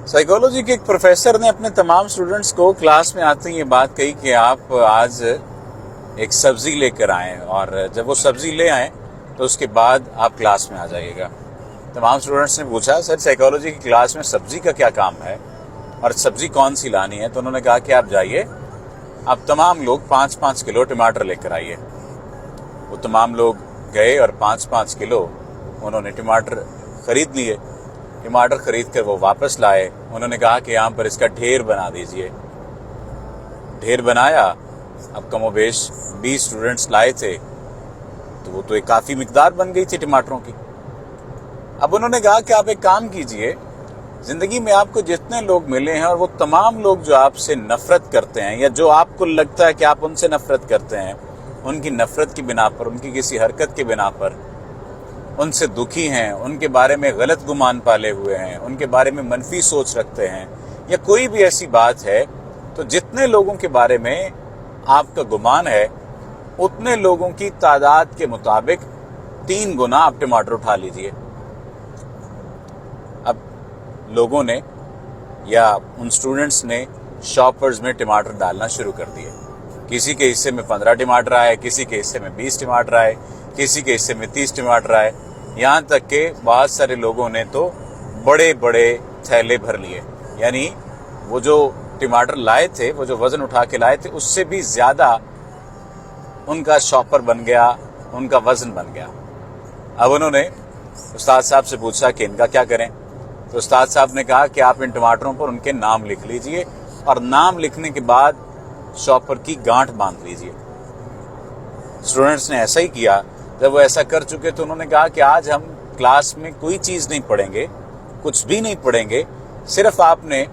Psychology کے ایک professor نے اپنے تمام اسٹوڈنٹس کو کلاس میں آتے ہی یہ بات کہی کہ آپ آج ایک سبزی لے کر آئیں، اور جب وہ سبزی لے آئیں تو اس کے بعد آپ کلاس میں آ جائیے گا۔ تمام اسٹوڈنٹس نے پوچھا، سر سائیکالوجی کی کلاس میں سبزی کا کیا کام ہے اور سبزی کون سی لانی ہے؟ تو انہوں نے کہا کہ آپ جائیے، آپ تمام لوگ 5-5 کلو ٹماٹر لے کر آئیے۔ وہ تمام لوگ گئے اور 5-5 کلو انہوں نے ٹماٹر خرید لیے۔ ٹماٹر خرید کر وہ واپس لائے۔ انہوں نے کہا کہ یہاں پر اس کا ڈھیر بنا دیجئے۔ ڈھیر بنایا۔ اب کم و بیش 20 اسٹوڈنٹس لائے تھے تو وہ تو ایک کافی مقدار بن گئی تھی ٹماٹروں کی۔ اب انہوں نے کہا کہ آپ ایک کام کیجئے، زندگی میں آپ کو جتنے لوگ ملے ہیں اور وہ تمام لوگ جو آپ سے نفرت کرتے ہیں یا جو آپ کو لگتا ہے کہ آپ ان سے نفرت کرتے ہیں، ان کی نفرت کی بنا پر، ان کی کسی حرکت کی بنا پر ان سے دکھی ہیں، ان کے بارے میں غلط گمان پالے ہوئے ہیں، ان کے بارے میں منفی سوچ رکھتے ہیں یا کوئی بھی ایسی بات ہے، تو جتنے لوگوں کے بارے میں آپ کا گمان ہے اتنے لوگوں کی تعداد کے مطابق 3 گنا آپ ٹماٹر اٹھا لیجئے۔ اب لوگوں نے یا ان سٹوڈنٹس نے شاپرز میں ٹماٹر ڈالنا شروع کر دیے۔ کسی کے حصے میں 15 ٹماٹر آئے، کسی کے حصے میں 20 ٹماٹر آئے، کسی کے حصے میں 30 ٹماٹر آئے، یہاں تک کہ بہت سارے لوگوں نے تو بڑے بڑے تھیلے بھر لیے۔ یعنی وہ جو ٹماٹر لائے تھے، وہ جو وزن اٹھا کے لائے تھے، اس سے بھی زیادہ ان کا شاپر بن گیا، ان کا وزن بن گیا۔ اب انہوں نے استاد صاحب سے پوچھا کہ ان کا کیا کریں؟ تو استاد صاحب نے کہا کہ آپ ان ٹماٹروں پر ان کے نام لکھ لیجئے، اور نام لکھنے کے بعد شاپر کی گانٹھ باندھ لیجئے۔ اسٹوڈنٹس نے ایسا ہی کیا۔ جب وہ ایسا کر چکے تو انہوں نے کہا کہ آج ہم کلاس میں کوئی چیز نہیں پڑھیں گے، کچھ بھی نہیں پڑھیں گے، صرف آپ نے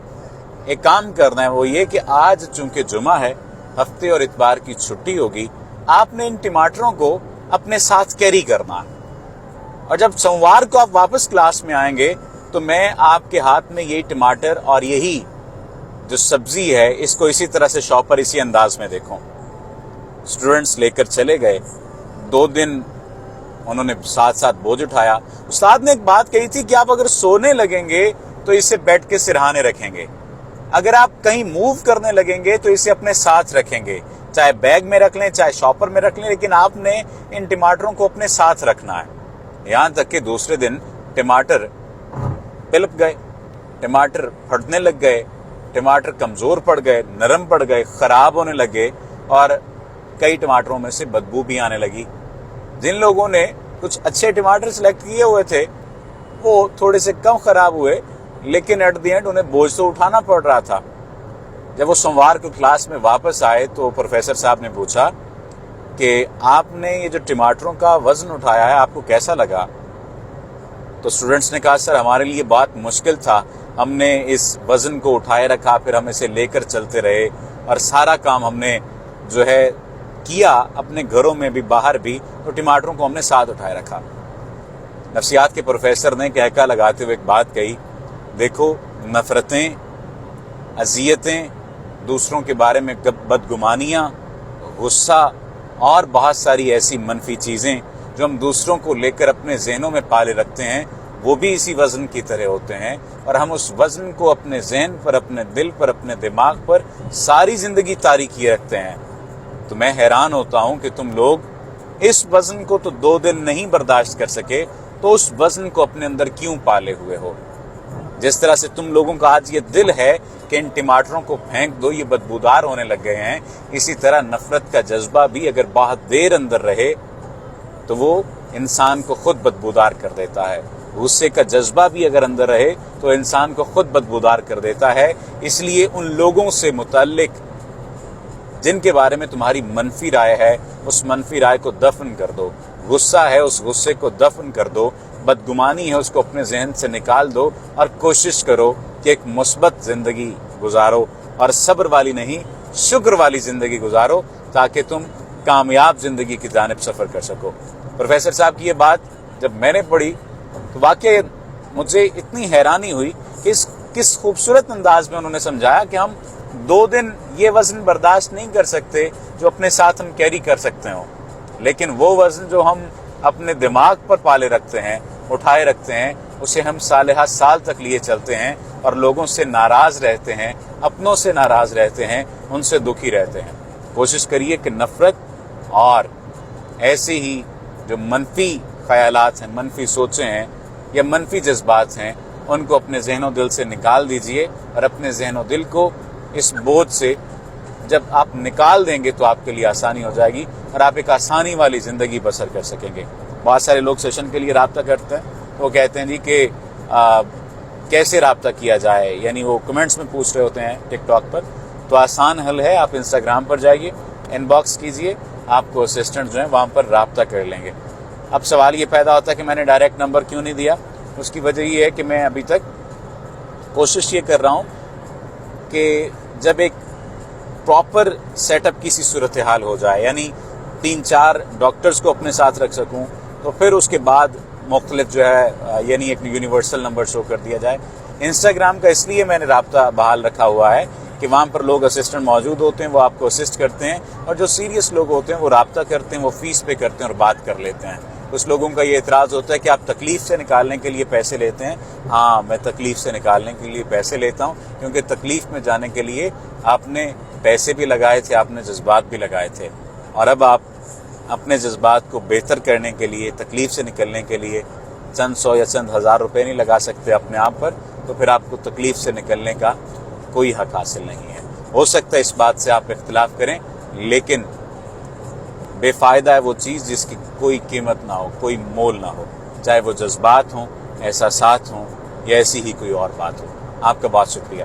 ایک کام کرنا ہے، وہ یہ کہ آج چونکہ جمعہ ہے، ہفتے اور اتوار کی چھٹی ہوگی، آپ نے ان ٹماٹروں کو اپنے ساتھ کیری کرنا ہے، اور جب سوموار کو آپ واپس کلاس میں آئیں گے تو میں آپ کے ہاتھ میں یہی ٹماٹر اور یہی جو سبزی ہے اس کو اسی طرح سے شاپر اسی انداز میں دیکھوں۔ اسٹوڈنٹس لے کر چلے گئے۔ 2 دن انہوں نے ساتھ ساتھ بوجھ اٹھایا۔ استاد نے ایک بات کہی تھی کہ آپ اگر سونے لگیں گے تو اسے بیٹھ کے سرہانے رکھیں گے، اگر آپ کہیں موو کرنے لگیں گے تو اسے اپنے ساتھ رکھیں گے، چاہے بیگ میں رکھ لیں چاہے شاپر میں رکھ لیں، لیکن آپ نے ان ٹماٹروں کو اپنے ساتھ رکھنا ہے۔ یہاں تک کہ دوسرے دن ٹماٹر پلپ گئے، ٹماٹر پھٹنے لگ گئے، ٹماٹر کمزور پڑ گئے، نرم پڑ گئے، خراب ہونے لگے، اور کئی ٹماٹروں میں سے بدبو بھی آنے لگی۔ جن لوگوں نے کچھ اچھے ٹماٹر سلیکٹ کیے ہوئے تھے وہ تھوڑے سے کم خراب ہوئے، لیکن ایٹ دی اینڈ انہیں بوجھ تو اٹھانا پڑ رہا تھا۔ جب وہ سوموار کو کلاس میں واپس آئے تو پروفیسر صاحب نے پوچھا کہ آپ نے یہ جو ٹماٹروں کا وزن اٹھایا ہے آپ کو کیسا لگا؟ تو اسٹوڈنٹس نے کہا، سر ہمارے لیے بات مشکل تھا، ہم نے اس وزن کو اٹھائے رکھا، پھر ہم اسے لے کر چلتے رہے، اور سارا کام ہم نے جو ہے کیا اپنے گھروں میں بھی باہر بھی، تو ٹماٹروں کو ہم نے ساتھ اٹھائے رکھا۔ نفسیات کے پروفیسر نے کہکا لگاتے ہوئے ایک بات کہی، دیکھو نفرتیں، اذیتیں، دوسروں کے بارے میں بدگمانیاں، غصہ اور بہت ساری ایسی منفی چیزیں جو ہم دوسروں کو لے کر اپنے ذہنوں میں پالے رکھتے ہیں، وہ بھی اسی وزن کی طرح ہوتے ہیں، اور ہم اس وزن کو اپنے ذہن پر، اپنے دل پر، اپنے دماغ پر ساری زندگی طاری کیے رکھتے ہیں۔ تو میں حیران ہوتا ہوں کہ تم لوگ اس وزن کو تو 2 دن نہیں برداشت کر سکے تو اس وزن کو اپنے اندر کیوں پالے ہوئے ہو؟ جس طرح سے تم لوگوں کا آج یہ دل ہے کہ ان ٹماٹروں کو پھینک دو، یہ بدبودار ہونے لگ گئے ہیں، اسی طرح نفرت کا جذبہ بھی اگر بہت دیر اندر رہے تو وہ انسان کو خود بدبودار کر دیتا ہے۔ غصے کا جذبہ بھی اگر اندر رہے تو انسان کو خود بدبودار کر دیتا ہے۔ اس لیے ان لوگوں سے متعلق جن کے بارے میں تمہاری منفی رائے ہے، اس منفی رائے کو دفن کر دو۔ غصہ ہے، اس غصے کو دفن کر دو۔ بدگمانی ہے، اس کو اپنے ذہن سے نکال دو، اور کوشش کرو کہ ایک مثبت زندگی گزارو، اور صبر والی نہیں، شکر والی زندگی گزارو، تاکہ تم کامیاب زندگی کی جانب سفر کر سکو۔ پروفیسر صاحب کی یہ بات جب میں نے پڑھی تو واقعی مجھے اتنی حیرانی ہوئی کہ کس خوبصورت انداز میں انہوں نے سمجھایا کہ ہم 2 دن یہ وزن برداشت نہیں کر سکتے جو اپنے ساتھ ہم کیری کر سکتے ہوں، لیکن وہ وزن جو ہم اپنے دماغ پر پالے رکھتے ہیں، اٹھائے رکھتے ہیں اسے ہم سالہ سال تک لیے چلتے ہیں اور لوگوں سے ناراض رہتے ہیں، اپنوں سے ناراض رہتے ہیں، ان سے دکھی رہتے ہیں۔ کوشش کریے کہ نفرت اور ایسے ہی جو منفی خیالات ہیں، منفی سوچیں ہیں یا منفی جذبات ہیں، ان کو اپنے ذہن و دل سے نکال دیجئے، اور اپنے ذہن و دل کو اس بوجھ سے جب آپ نکال دیں گے تو آپ کے لیے آسانی ہو جائے گی اور آپ ایک آسانی والی زندگی بسر کر سکیں گے۔ بہت سارے لوگ سیشن کے لیے رابطہ کرتے ہیں، وہ کہتے ہیں جی کہ کیسے رابطہ کیا جائے، یعنی وہ کمنٹس میں پوچھ رہے ہوتے ہیں ٹک ٹاک پر۔ تو آسان حل ہے، آپ انسٹاگرام پر جائیے، ان باکس کیجئے، آپ کو اسسٹنٹ جو ہیں وہاں پر رابطہ کر لیں گے۔ اب سوال یہ پیدا ہوتا ہے کہ میں نے ڈائریکٹ نمبر کیوں نہیں دیا؟ اس کی وجہ یہ ہے کہ میں ابھی تک کوشش یہ کر رہا ہوں کہ جب ایک پراپر سیٹ اپ کسی صورتحال ہو جائے، یعنی 3-4 ڈاکٹرز کو اپنے ساتھ رکھ سکوں، تو پھر اس کے بعد مختلف جو ہے یعنی ایک یونیورسل نمبر شو کر دیا جائے۔ انسٹاگرام کا اس لیے میں نے رابطہ بحال رکھا ہوا ہے کہ وہاں پر لوگ اسسٹنٹ موجود ہوتے ہیں، وہ آپ کو اسسٹ کرتے ہیں، اور جو سیریس لوگ ہوتے ہیں وہ رابطہ کرتے ہیں، وہ فیس پے کرتے ہیں اور بات کر لیتے ہیں۔ کچھ لوگوں کا یہ اعتراض ہوتا ہے کہ آپ تکلیف سے نکالنے کے لیے پیسے لیتے ہیں۔ ہاں، میں تکلیف سے نکالنے کے لیے پیسے لیتا ہوں، کیونکہ تکلیف میں جانے کے لیے آپ نے پیسے بھی لگائے تھے، آپ نے جذبات بھی لگائے تھے، اور اب آپ اپنے جذبات کو بہتر کرنے کے لیے، تکلیف سے نکلنے کے لیے چند 100 یا چند 1000 روپے نہیں لگا سکتے اپنے آپ پر، تو پھر آپ کو تکلیف سے نکلنے کا کوئی حق حاصل نہیں ہے۔ ہو سکتا ہے اس بات سے آپ اختلاف کریں، لیکن بے فائدہ ہے وہ چیز جس کی کوئی قیمت نہ ہو، کوئی مول نہ ہو، چاہے وہ جذبات ہوں، احساسات ہوں یا ایسی ہی کوئی اور بات ہو۔ آپ کا بہت شکریہ۔